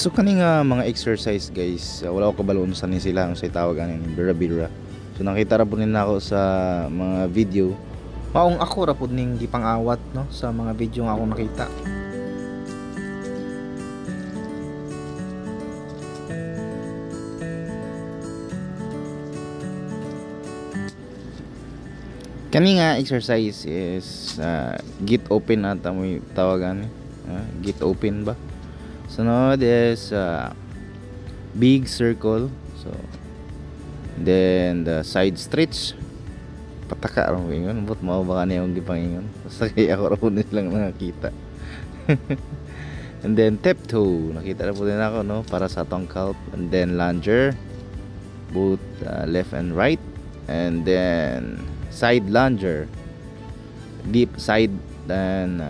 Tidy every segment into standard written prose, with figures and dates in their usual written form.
So kani nga mga exercise guys, wala ko kabaloon sa ni sila ang say tawag anin bira-bira. So nakita ra pud nina ako sa mga video. Maong ako ra pud ning gipang-awat no sa mga video nga akong nakita. Kani nga exercise is git open ata mo tawagan. Git open ba? Sunod is big circle. So then the side stretch. Pataka ra mo ingon, but mao ba kani yung gipangingon. Basta kay ako ra pud nilang nakita. And then tiptoe, nakita ra pud din ako no para sa atong calf. And then lunger, both left and right. And then side lunger, deep side. Then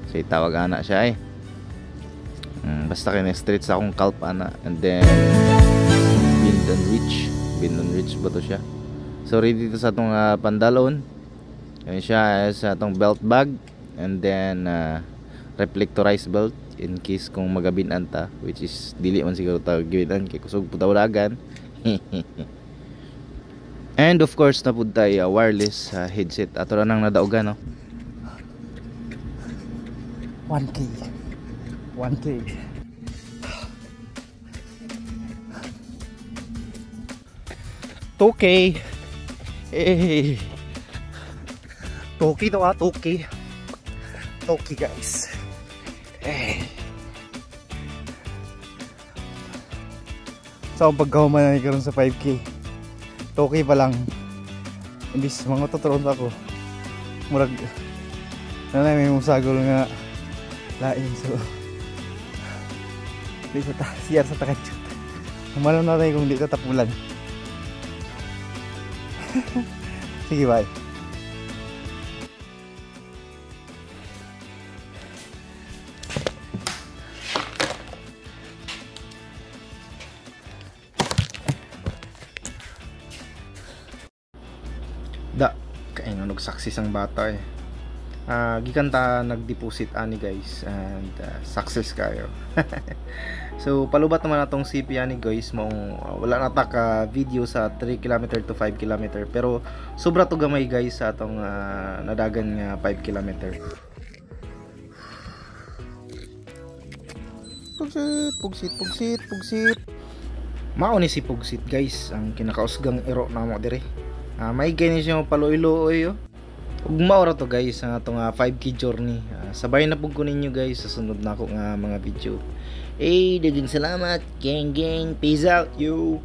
say tawag ana siya basta kay na-stretch sa akong calf ana. And then bend and reach ba to siya. So ready to sa atong pandalon. Yan siya sa atong belt bag. And then reflectorized belt in case kung magabinan ta, which is dili man siguro ta gibinan kay kusog putawdagan. And of course napud tay wireless headset ato ra nang nadaugan no. 1K 2K. Eh 2K to 2K guys. So pagkahuman na karon sa 5K 2K pa lang. Imbis mga tuturon ako murag na may musagol nga lain. So di sa siyar sa takadjut humanon natin kung di ka tapulan. Sige bye. Kain nung success ang bata gikan ta nag-deposit ani guys and success kayo. So palubat naman natong CP ani guys mong wala na ta ka video sa 3 km to 5 km pero sobra to gamay guys sa atong nadagan nga 5 km. Pugsit. Mao ni si Pugsit guys ang kinakausgang ero namo dire. May gani siya paluiloy ug mao ra to guys ang atong 5K journey. Sabay na pug ko ninyo guys sa sunod na ako nga mga video. Daghang salamat gang, peace out you.